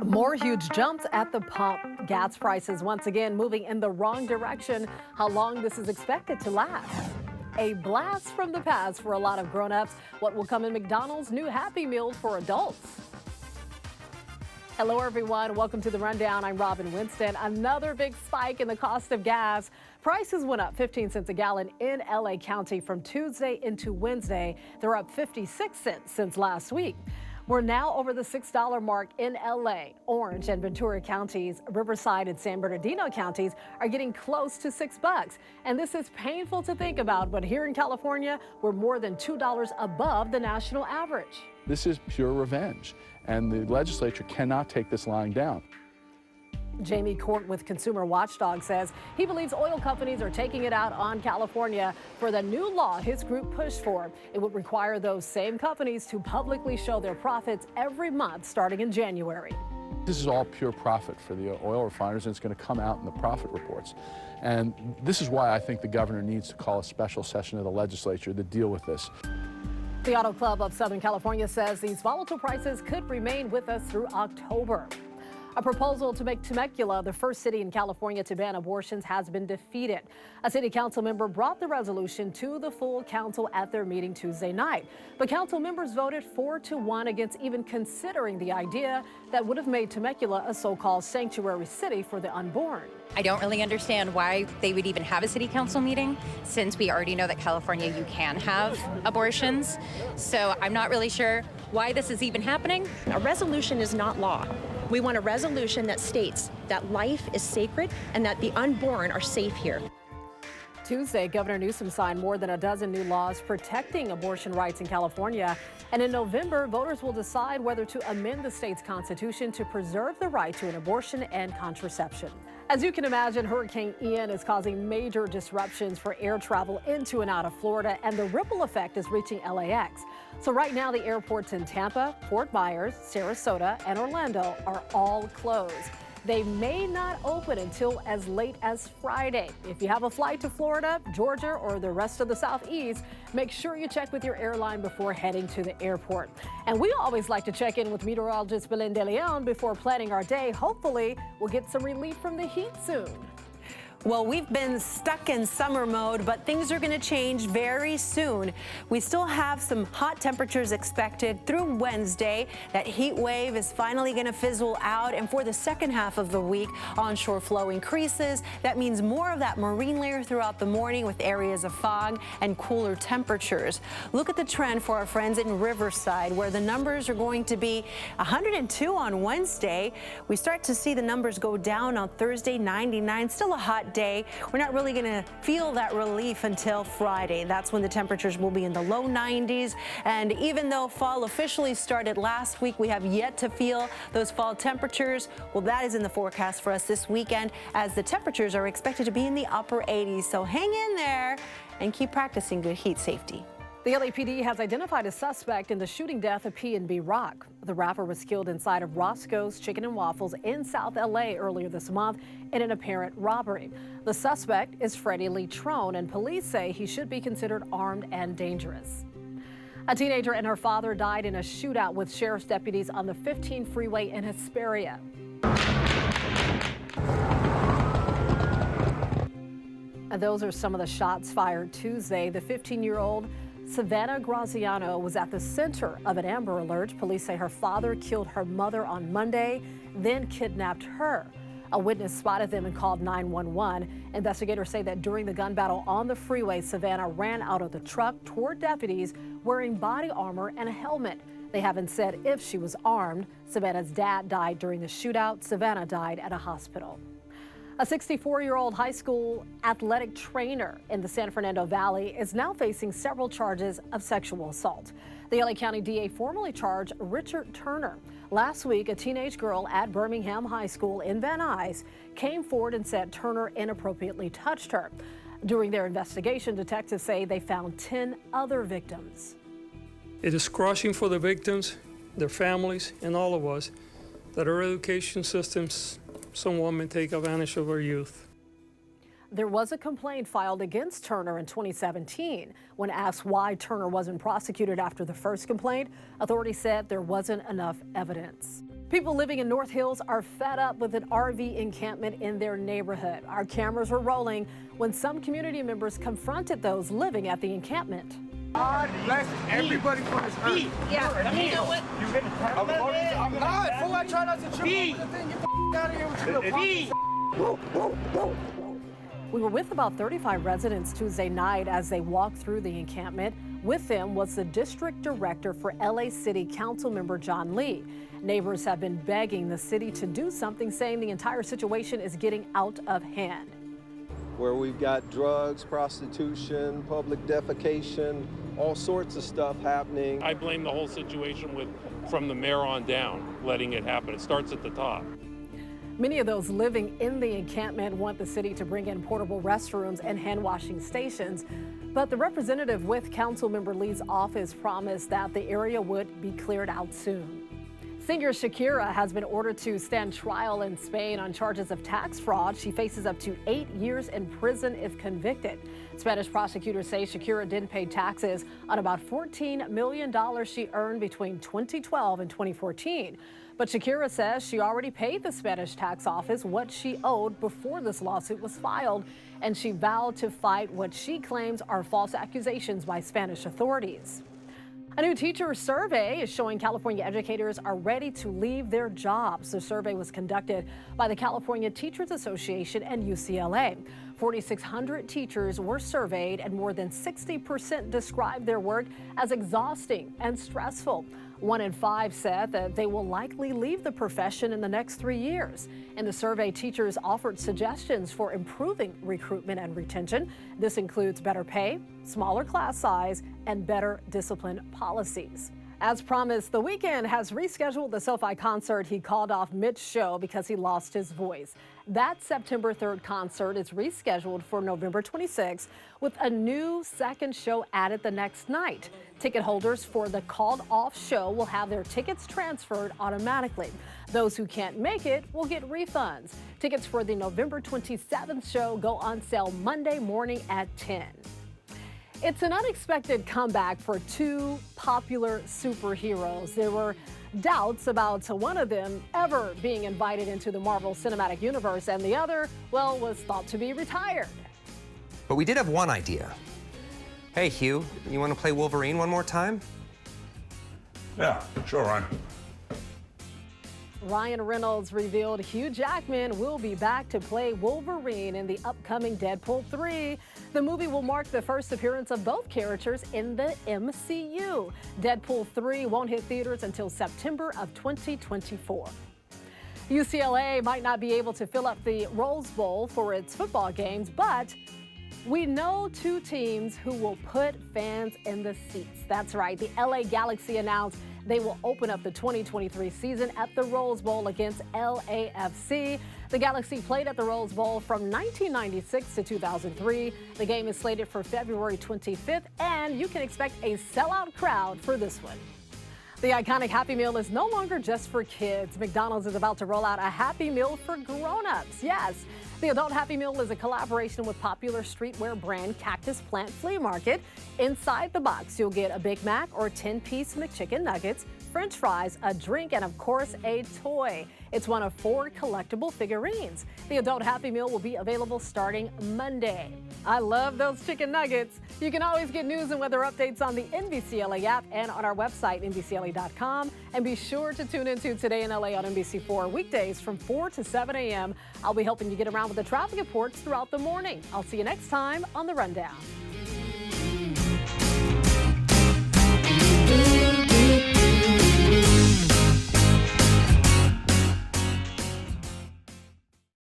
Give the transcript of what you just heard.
More huge jumps at the pump. Gas prices once again moving in the wrong direction. How long this is expected to last? A blast from the past for a lot of grown-ups. What will come in McDonald's new Happy Meals for adults? Hello, everyone. Welcome to The Rundown. I'm Robin Winston. Another big spike in the cost of gas. Prices went up 15 cents a gallon in LA County from Tuesday into Wednesday. They're up 56 cents since last week. We're now over the $6 mark in LA. Orange and Ventura counties, Riverside and San Bernardino counties are getting close to $6. And this is painful to think about, but here in California, we're more than $2 above the national average. This is pure revenge, and the legislature cannot take this lying down. Jamie Court with Consumer Watchdog says he believes oil companies are taking it out on California for the new law his group pushed for. It would require those same companies to publicly show their profits every month starting in January. This is all pure profit for the oil refiners, and it's going to come out in the profit reports. And this is why I think the governor needs to call a special session of the legislature to deal with this. The Auto Club of Southern California says these volatile prices could remain with us through October. A proposal to make Temecula the first city in California to ban abortions has been defeated. A city council member brought the resolution to the full council at their meeting Tuesday night. But council members voted 4-1 against even considering the idea that would have made Temecula a so-called sanctuary city for the unborn. I don't really understand why they would even have a city council meeting, since we already know that California, you can have abortions. So I'm not really sure why this is even happening. A resolution is not law. We want a resolution that states that life is sacred and that the unborn are safe here. Tuesday, Governor Newsom signed more than a dozen new laws protecting abortion rights in California. And in November, voters will decide whether to amend the state's constitution to preserve the right to an abortion and contraception. As you can imagine, Hurricane Ian is causing major disruptions for air travel into and out of Florida, and the ripple effect is reaching LAX. So right now, the airports in Tampa, Fort Myers, Sarasota, and Orlando are all closed. They may not open until as late as Friday. If you have a flight to Florida, Georgia, or the rest of the Southeast, make sure you check with your airline before heading to the airport. And we always like to check in with meteorologist Belen De Leon before planning our day. Hopefully, we'll get some relief from the heat soon. Well, we've been stuck in summer mode, but things are going to change very soon. We still have some hot temperatures expected through Wednesday. That heat wave is finally going to fizzle out, and for the second half of the week, onshore flow increases. That means more of that marine layer throughout the morning with areas of fog and cooler temperatures. Look at the trend for our friends in Riverside, where the numbers are going to be 102 on Wednesday. We start to see the numbers go down on Thursday, 99. Still a hot day. We're not really going to feel that relief until Friday. That's when the temperatures will be in the low 90s. And even though fall officially started last week, we have yet to feel those fall temperatures. Well, that is in the forecast for us this weekend, as the temperatures are expected to be in the upper 80s. So hang in there and keep practicing good heat safety. The LAPD has identified a suspect in the shooting death of PNB Rock. The rapper was killed inside of Roscoe's Chicken and Waffles in South LA earlier this month in an apparent robbery. The suspect is Freddie Lee Trone, and police say he should be considered armed and dangerous. A teenager and her father died in a shootout with sheriff's deputies on the 15 freeway in Hesperia. And those are some of the shots fired Tuesday. The 15-year-old Savannah Graziano was at the center of an Amber Alert. Police say her father killed her mother on Monday, then kidnapped her. A witness spotted them and called 911. Investigators say that during the gun battle on the freeway, Savannah ran out of the truck toward deputies wearing body armor and a helmet. They haven't said if she was armed. Savannah's dad died during the shootout. Savannah died at a hospital. A 64-year-old high school athletic trainer in the San Fernando Valley is now facing several charges of sexual assault. The LA County DA formally charged Richard Turner. Last week, a teenage girl at Birmingham High School in Van Nuys came forward and said Turner inappropriately touched her. During their investigation, detectives say they found 10 other victims. It is crushing for the victims, their families, and all of us that our education systems someone may take advantage of our youth. There was a complaint filed against Turner in 2017. When asked why Turner wasn't prosecuted after the first complaint, authorities said there wasn't enough evidence. People living in North Hills are fed up with an RV encampment in their neighborhood. Our cameras were rolling when some community members confronted those living at the encampment. God bless everybody for this earth. Yeah, you know what? I'm not. Fool, I try not to trip over the thing. Get the out of here with your little We were with about 35 residents Tuesday night as they walked through the encampment. With them was the district director for LA City Council member John Lee. Neighbors have been begging the city to do something, saying the entire situation is getting out of hand. Where we've got drugs, prostitution, public defecation, all sorts of stuff happening. I blame the whole situation from the mayor on down, letting it happen. It starts at the top. Many of those living in the encampment want the city to bring in portable restrooms and hand washing stations. But the representative with Councilmember Lee's office promised that the area would be cleared out soon. Singer Shakira has been ordered to stand trial in Spain on charges of tax fraud. She faces up to 8 years in prison if convicted. Spanish prosecutors say Shakira didn't pay taxes on about $14 million she earned between 2012 and 2014. But Shakira says she already paid the Spanish tax office what she owed before this lawsuit was filed, and she vowed to fight what she claims are false accusations by Spanish authorities. A new teacher survey is showing California educators are ready to leave their jobs. The survey was conducted by the California Teachers Association and UCLA. 4,600 teachers were surveyed, and more than 60% described their work as exhausting and stressful. 1 in 5 said that they will likely leave the profession in the next 3 years. In the survey, teachers offered suggestions for improving recruitment and retention. This includes better pay, smaller class size, and better discipline policies. As promised, The Weeknd has rescheduled the SoFi concert he called off mid-show because he lost his voice. That September 3rd concert is rescheduled for November 26th with a new second show added the next night. Ticket holders for the called-off show will have their tickets transferred automatically. Those who can't make it will get refunds. Tickets for the November 27th show go on sale Monday morning at 10. It's an unexpected comeback for two popular superheroes. There were doubts about one of them ever being invited into the Marvel Cinematic Universe, and the other, well, was thought to be retired. But we did have one idea. Hey, Hugh, you want to play Wolverine one more time? Yeah, sure, Ryan. Ryan Reynolds revealed Hugh Jackman will be back to play Wolverine in the upcoming Deadpool 3. The movie will mark the first appearance of both characters in the MCU. Deadpool 3 won't hit theaters until September of 2024. UCLA might not be able to fill up the Rose Bowl for its football games, but we know two teams who will put fans in the seats. That's right, the LA Galaxy announced they will open up the 2023 season at the Rose Bowl against LAFC. The Galaxy played at the Rose Bowl from 1996 to 2003. The game is slated for February 25th, and you can expect a sellout crowd for this one. The iconic Happy Meal is no longer just for kids. McDonald's is about to roll out a Happy Meal for grown-ups. Yes, the adult Happy Meal is a collaboration with popular streetwear brand Cactus Plant Flea Market. Inside the box, you'll get a Big Mac or 10-piece McChicken nuggets, French fries, a drink, and of course, a toy. It's one of 4 collectible figurines. The adult Happy Meal will be available starting Monday. I love those chicken nuggets. You can always get news and weather updates on the NBCLA app and on our website, NBCLA.com. And be sure to tune into Today in LA on NBC4 weekdays from 4 to 7 a.m. I'll be helping you get around with the traffic reports throughout the morning. I'll see you next time on The Rundown.